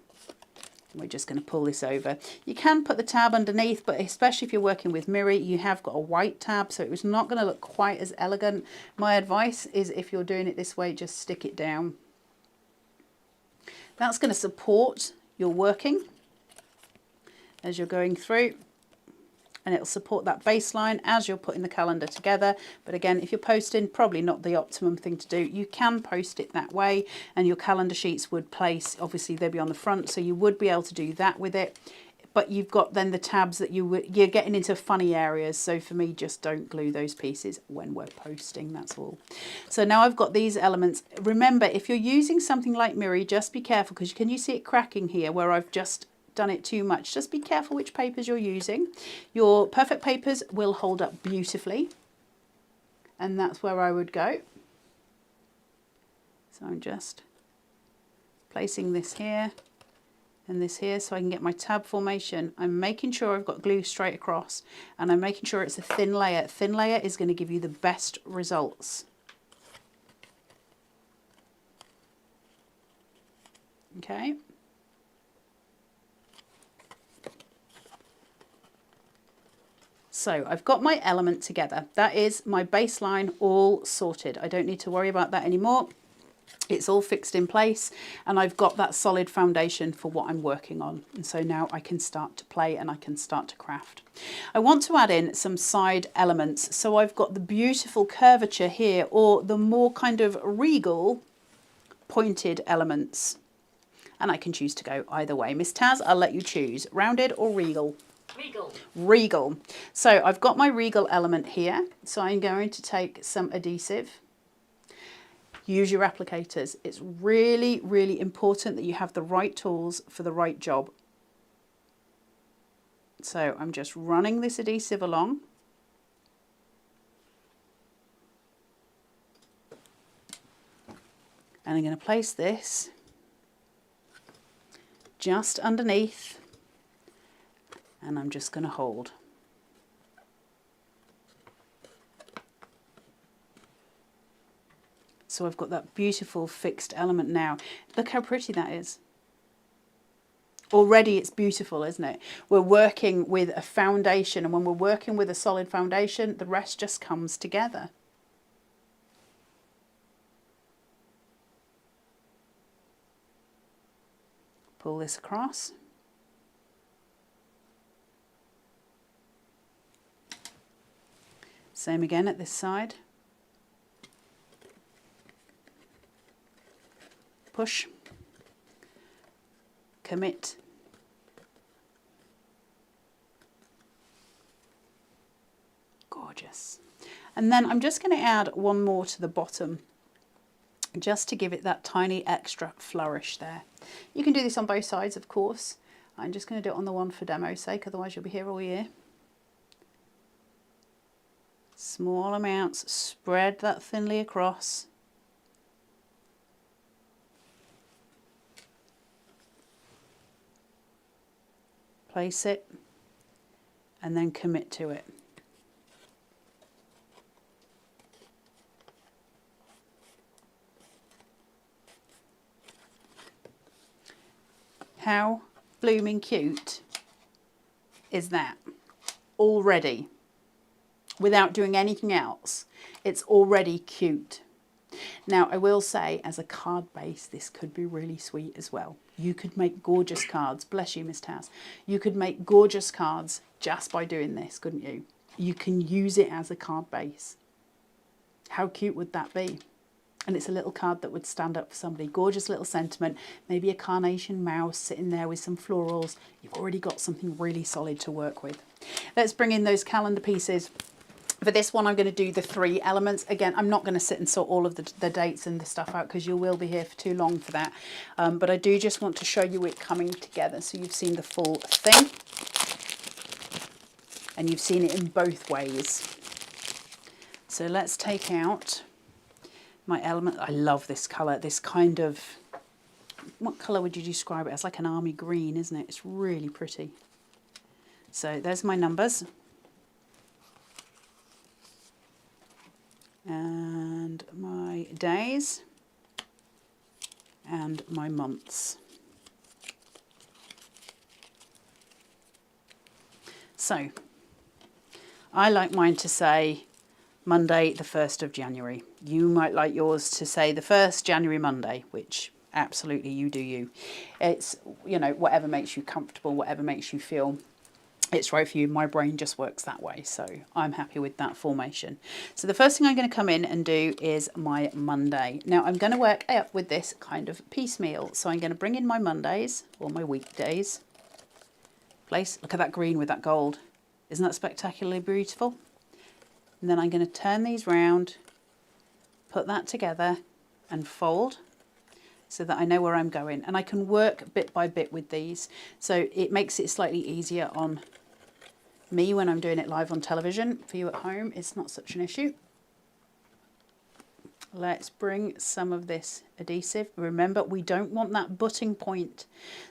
We're just going to pull this over. You can put the tab underneath, but especially if you're working with mirror, you have got a white tab, so it's not going to look quite as elegant. My advice is if you're doing it this way, just stick it down. That's going to support your working as you're going through. and it'll support that baseline as you're putting the calendar together. But again, if you're posting, probably not the optimum thing to do. You can post it that way, and your calendar sheets would place, obviously they'd be on the front, so you would be able to do that with it. But you've got then the tabs that you're getting into funny areas. So for me, just don't glue those pieces when we're posting, that's all. So now I've got these elements. Remember, if you're using something like Miri, just be careful, because can you see it cracking here where I've just done it too much? Just be careful which papers you're using. Your perfect papers will hold up beautifully, and that's where I would go. So I'm just placing this here and this here so I can get my tab formation. I'm making sure I've got glue straight across, and I'm making sure it's a thin layer. Thin layer is going to give you the best results. Okay. So I've got my element together. That is my baseline all sorted. I don't need to worry about that anymore. It's all fixed in place, and I've got that solid foundation for what I'm working on. And so now I can start to play and I can start to craft. I want to add in some side elements. So I've got the beautiful curvature here, or the more kind of regal pointed elements. And I can choose to go either way. Miss Taz, I'll let you choose. Rounded or regal? Regal. Regal. So I've got my regal element here. So I'm going to take some adhesive. Use your applicators. It's really, really important that you have the right tools for the right job. So I'm just running this adhesive along. And I'm going to place this just underneath, and I'm just going to hold. So I've got that beautiful fixed element now. Look how pretty that is. Already it's beautiful, isn't it? We're working with a foundation, and when we're working with a solid foundation, the rest just comes together. Pull this across. Same again at this side. Push. Commit. Gorgeous. And then I'm just going to add one more to the bottom, just to give it that tiny extra flourish there. You can do this on both sides, of course. I'm just going to do it on the one for demo's sake, otherwise you'll be here all year. Small amounts, spread that thinly across. Place it, and then commit to it. How blooming cute is that? Already, without doing anything else, it's already cute. Now, I will say, as a card base, this could be really sweet as well. You could make gorgeous cards. Bless you, Miss Taz. You could make gorgeous cards just by doing this, couldn't you? You can use it as a card base. How cute would that be? And it's a little card that would stand up for somebody. Gorgeous little sentiment. Maybe a carnation mouse sitting there with some florals. You've already got something really solid to work with. Let's bring in those calendar pieces. For this one, I'm going to do the 3 elements. Again, I'm not going to sit and sort all of the dates and the stuff out, because you will be here for too long for that. But I do just want to show you it coming together, so you've seen the full thing. And you've seen it in both ways. So let's take out my element. I love this colour, this kind of, what colour would you describe it as? Like an army green, isn't it? It's really pretty. So there's my numbers. And my days and my months. So I like mine to say Monday the 1st of January. You might like yours to say the 1st January Monday, which absolutely you do you. It's, you know, whatever makes you comfortable, whatever makes you feel it's right for you. My brain just works that way, so I'm happy with that formation. So the first thing I'm going to come in and do is my Monday. Now I'm going to work up with this kind of piecemeal. So I'm going to bring in my Mondays or my weekdays. Place, look at that green with that gold. Isn't that spectacularly beautiful? And then I'm going to turn these round, put that together and fold, so that I know where I'm going, and I can work bit by bit with these, so it makes it slightly easier on me when I'm doing it live on television. For you at home, it's not such an issue. Let's bring some of this adhesive. Remember, we don't want that butting point,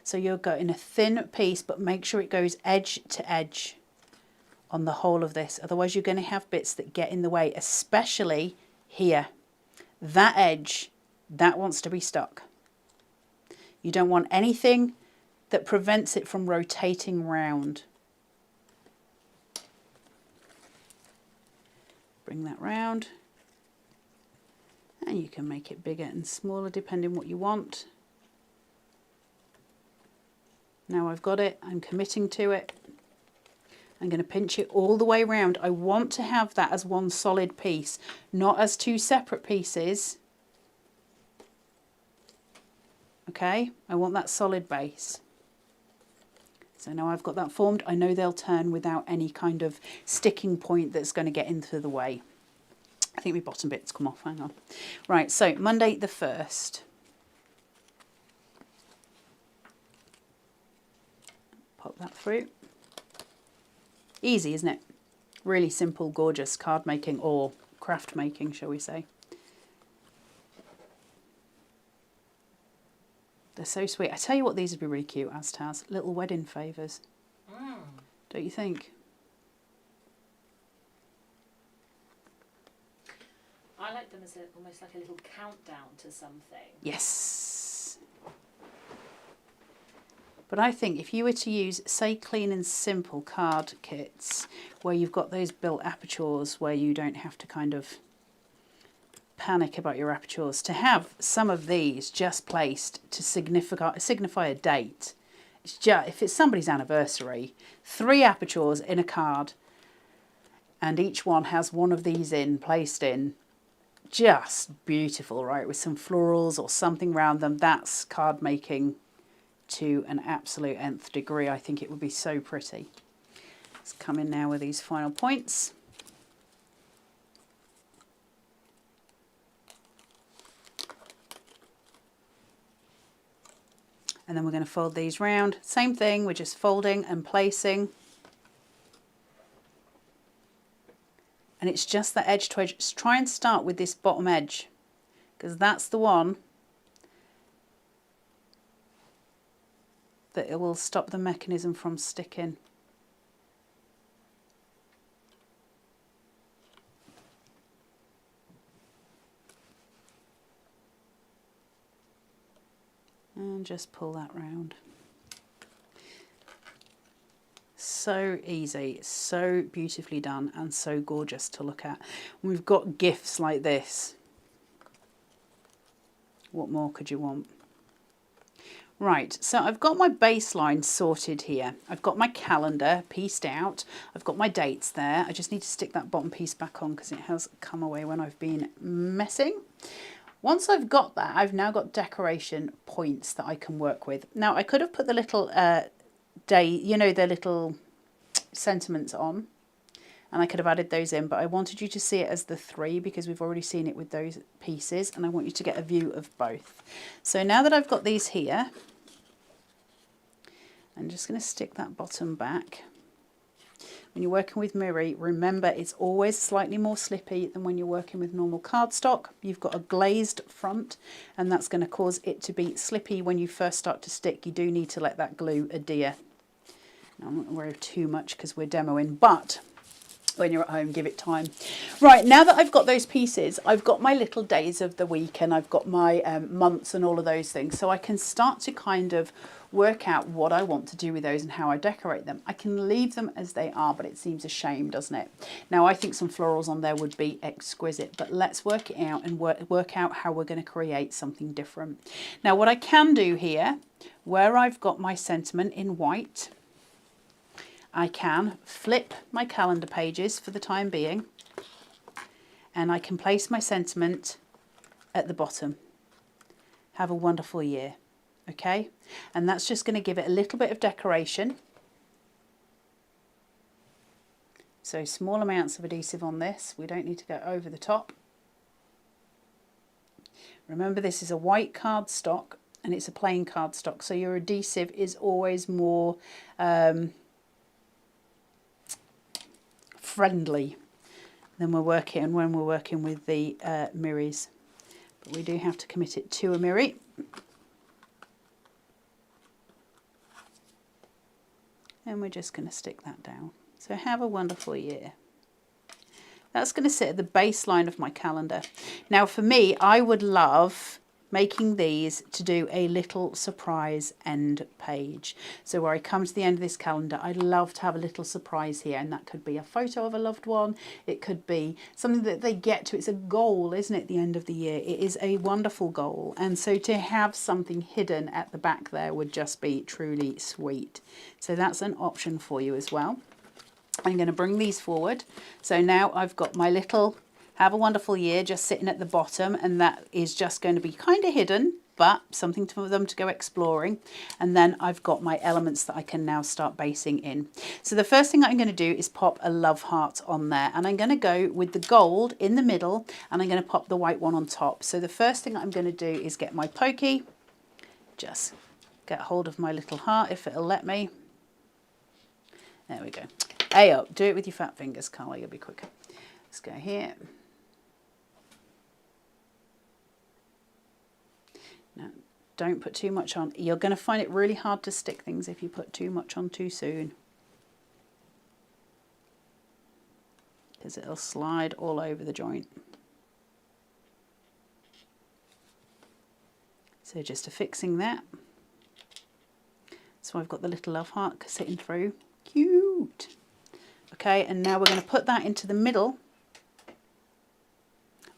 so you're getting a thin piece, but make sure it goes edge to edge on the whole of this, otherwise you're going to have bits that get in the way, especially here. That edge, that wants to be stuck. You don't want anything that prevents it from rotating round. Bring that round. And you can make it bigger and smaller depending what you want. Now I've got it, I'm committing to it. I'm going to pinch it all the way around. I want to have that as one solid piece, not as two separate pieces. Okay, I want that solid base. So now I've got that formed, I know they'll turn without any kind of sticking point that's going to get into the way. I think my bottom bit's come off, hang on. Right, so Monday the 1st. Pop that through. Easy, isn't it? Really simple, gorgeous card making, or craft making, shall we say. They're so sweet. I tell you what, these would be really cute as Taz. Little wedding favours. Don't you think? I like them as almost like a little countdown to something. Yes. But I think if you were to use, say, clean and simple card kits, where you've got those built apertures where you don't have to kind of panic about your apertures, to have some of these just placed to signify a date. It's just, if it's somebody's anniversary, 3 apertures in a card, and each one has one of these placed in, just beautiful, right? With some florals or something around them. That's card making to an absolute nth degree. I think it would be so pretty. Let's come in now with these final points. And then we're going to fold these round. Same thing, we're just folding and placing. And it's just that edge to edge. Just try and start with this bottom edge, because that's the one that it will stop the mechanism from sticking. And just pull that round. So easy, so beautifully done, and so gorgeous to look at. We've got gifts like this. What more could you want? Right, so I've got my baseline sorted here. I've got my calendar pieced out. I've got my dates there. I just need to stick that bottom piece back on because it has come away when I've been messing. Once I've got that, I've now got decoration points that I can work with. Now, I could have put the little day, you know, the little sentiments on, and I could have added those in, but I wanted you to see it as the 3 because we've already seen it with those pieces, and I want you to get a view of both. So now that I've got these here, I'm just going to stick that bottom back. When you're working with Miri, remember it's always slightly more slippy than when you're working with normal cardstock. You've got a glazed front, and that's going to cause it to be slippy when you first start to stick. You do need to let that glue adhere. Now, I'm not going to worry too much because we're demoing, but when you're at home, give it time. Right, now that I've got those pieces, I've got my little days of the week, and I've got my months and all of those things, so I can start to kind of work out what I want to do with those and how I decorate them. I can leave them as they are, but it seems a shame, doesn't it? Now, I think some florals on there would be exquisite, but let's work it out and work out how we're going to create something different. Now, what I can do here, where I've got my sentiment in white, I can flip my calendar pages for the time being, and I can place my sentiment at the bottom. Have a wonderful year. Okay, and that's just going to give it a little bit of decoration. So small amounts of adhesive on this. We don't need to go over the top. Remember, this is a white cardstock and it's a plain cardstock, so your adhesive is always more friendly than when we're working with the mirrors. But we do have to commit it to a mirror. And we're just going to stick that down. So have a wonderful year. That's going to sit at the baseline of my calendar. Now for me, I would love making these to do a little surprise end page. So where I come to the end of this calendar, I'd love to have a little surprise here, and that could be a photo of a loved one. It could be something that they get to. It's a goal, isn't it, at the end of the year? It is a wonderful goal. And so to have something hidden at the back there would just be truly sweet. So that's an option for you as well. I'm going to bring these forward. So now I've got my little have a wonderful year just sitting at the bottom, and that is just going to be kind of hidden, but something for them to go exploring. And then I've got my elements that I can now start basing in. So the first thing I'm going to do is pop a love heart on there, and I'm going to go with the gold in the middle, and I'm going to pop the white one on top. So the first thing I'm going to do is get my pokey, just get hold of my little heart if it'll let me. There we go. Hey up, do it with your fat fingers, Carla, you'll be quicker. Let's go here. Now, don't put too much on. You're going to find it really hard to stick things if you put too much on too soon, because it'll slide all over the joint. So just affixing that. So I've got the little love heart sitting through. Cute. Okay, and now we're going to put that into the middle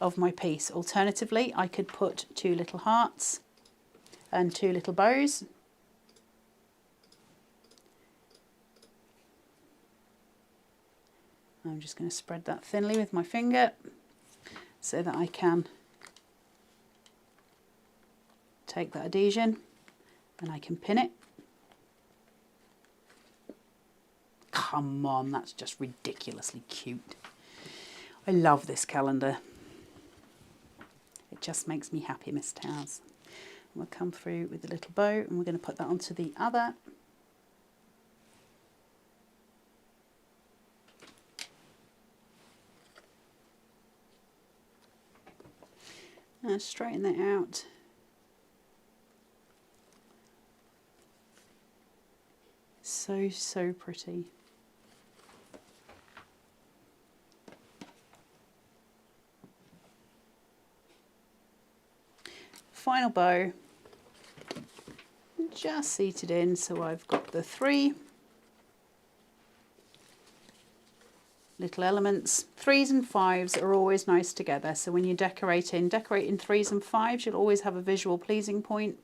of my piece. Alternatively, I could put two little hearts and two little bows. I'm just going to spread that thinly with my finger so that I can take that adhesion and I can pin it. Come on, that's just ridiculously cute. I love this calendar. It just makes me happy, Miss Towers. We'll come through with the little bow, and we're going to put that onto the other. And straighten that out. So, so pretty. Final bow, just seated in, so I've got the three little elements. 3s and 5s are always nice together, so when you're decorating 3s and 5s, you'll always have a visual pleasing point.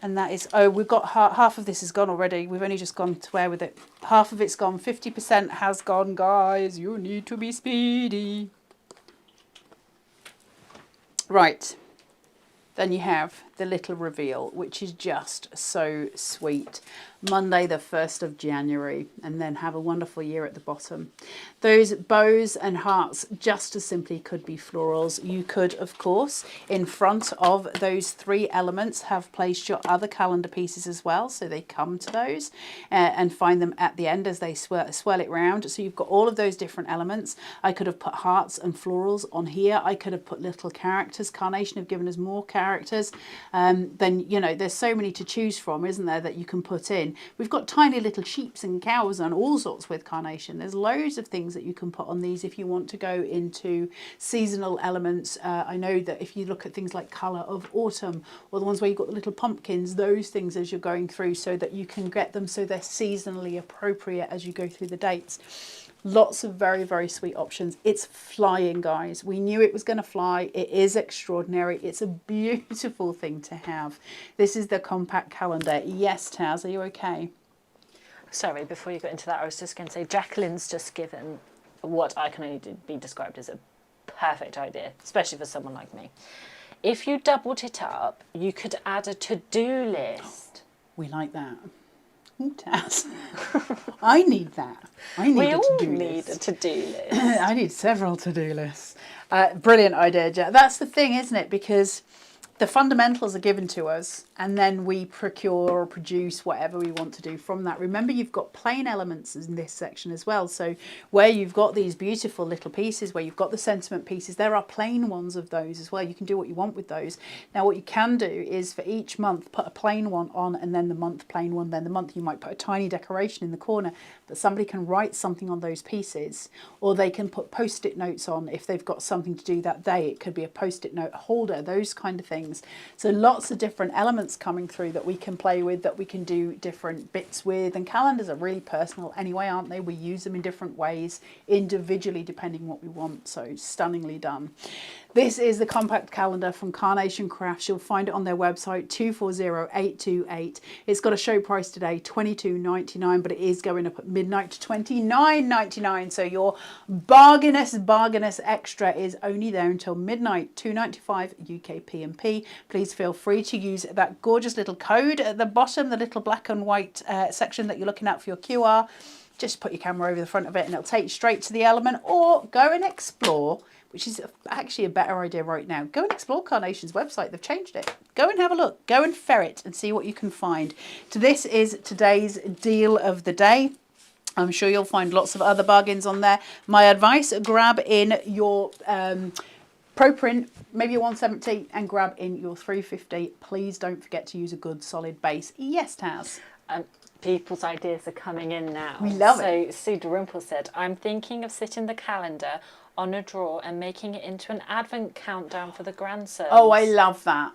And that is, oh, we've got half of this is gone already. We've only just gone to where with it. Half of it's gone, 50% has gone, guys. You need to be speedy. Right, then you have the little reveal, which is just so sweet. Monday the 1st of January, and then have a wonderful year at the bottom. Those bows and hearts just as simply could be florals. You could, of course, in front of those 3 elements have placed your other calendar pieces as well, so they come to those and find them at the end as they swirl it round. So you've got all of those different elements. I could have put hearts and florals on here. I could have put little characters. Carnation have given us more characters. Then, you know, there's so many to choose from, isn't there, that you can put in. We've got tiny little sheeps and cows and all sorts with Carnation. There's loads of things that you can put on these if you want to go into seasonal elements. I know that if you look at things like colour of autumn, or the ones where you've got the little pumpkins, those things as you're going through, so that you can get them so they're seasonally appropriate as you go through the dates. Lots of very, very sweet options. It's flying, guys. We knew it was going to fly. It is extraordinary. It's a beautiful thing to have. This is the compact calendar. Yes, Taz, are you okay? Sorry, before you got into that, I was just going to say Jacqueline's just given what I can only be described as a perfect idea, especially for someone like me. If you doubled it up, you could add a to-do list. We like that. Ooh, Taz. I need that. I need We a all to-do need list. a to-do list. I need several to-do lists. Brilliant idea, Jack. That's the thing, isn't it? Because the fundamentals are given to us and then we procure or produce whatever we want to do from that. Remember, you've got plain elements in this section as well. So where you've got these beautiful little pieces, where you've got the sentiment pieces, there are plain ones of those as well. You can do what you want with those. Now, what you can do is for each month, put a plain one on and then the month plain one, then the month you might put a tiny decoration in the corner, but somebody can write something on those pieces, or they can put post-it notes on if they've got something to do that day. It could be a post-it note holder, those kind of things. So lots of different elements coming through that we can play with, that we can do different bits with. And calendars are really personal anyway, aren't they? We use them in different ways individually depending what we want. So stunningly done. This is the compact calendar from Carnation Crafts. You'll find it on their website, 240828. It's got a show price today, $22.99, but it is going up at midnight to $29.99. So your bargainous extra is only there until midnight, $2.95 UK P&P. Please feel free to use that gorgeous little code at the bottom, the little black and white section that you're looking at for your QR. Just put your camera over the front of it and it'll take you straight to the element, or go and explore, which is actually a better idea right now. Go and explore Carnation's website. They've changed it. Go and have a look. Go and ferret and see what you can find. So this is today's deal of the day. I'm sure you'll find lots of other bargains on there. My advice, grab in your Pro Print, maybe your 170, and grab in your 350. Please don't forget to use a good solid base. Yes, Taz. People's ideas are coming in now. We love it. So Sue Dalrymple said, I'm thinking of sitting the calendar on a drawer and making it into an advent countdown for the grandsons. Oh, I love that.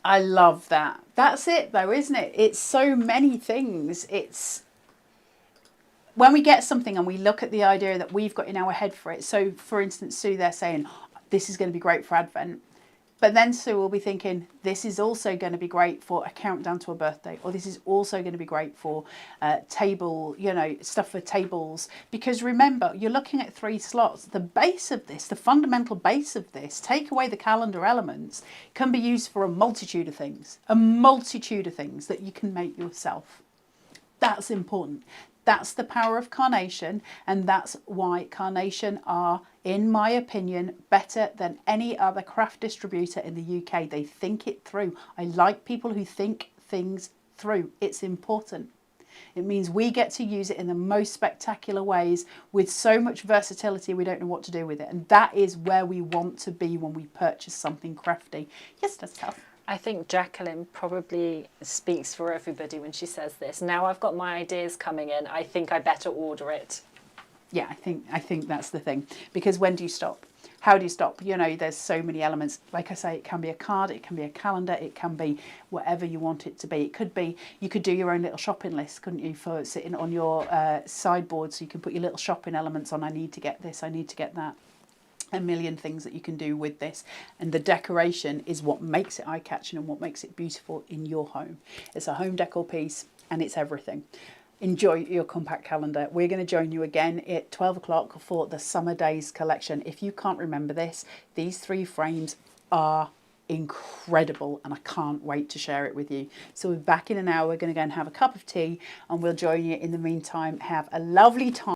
I love that. That's it though, isn't it? It's so many things. It's when we get something and we look at the idea that we've got in our head for it. So for instance, Sue, they're saying, this is going to be great for Advent. But then Sue will be thinking, this is also going to be great for a countdown to a birthday, or this is also going to be great for table, you know, stuff for tables. Because remember, you're looking at 3 slots. The base of this, the fundamental base of this, take away the calendar elements, can be used for a multitude of things that you can make yourself. That's important. That's the power of Carnation, and that's why Carnation are, in my opinion, better than any other craft distributor in the UK. They think it through. I like people who think things through. It's important. It means we get to use it in the most spectacular ways with so much versatility we don't know what to do with it. And that is where we want to be when we purchase something crafty. Yes, that's tough. I think Jacqueline probably speaks for everybody when she says this. Now I've got my ideas coming in, I think I better order it. Yeah, I think that's the thing. Because when do you stop? How do you stop? You know, there's so many elements. Like I say, it can be a card, it can be a calendar, it can be whatever you want it to be. It could be, you could do your own little shopping list, couldn't you, for sitting on your sideboard, so you can put your little shopping elements on. I need to get this, I need to get that. A million things that you can do with this, and the decoration is what makes it eye-catching and what makes it beautiful in your home. It's a home decor piece and it's everything. Enjoy your compact calendar. We're going to join you again at 12 o'clock for the Summer Days collection. If you can't remember this, these 3 frames are incredible and I can't wait to share it with you. So we're back in an hour. We're going to go and have a cup of tea and we'll join you. In the meantime, have a lovely time.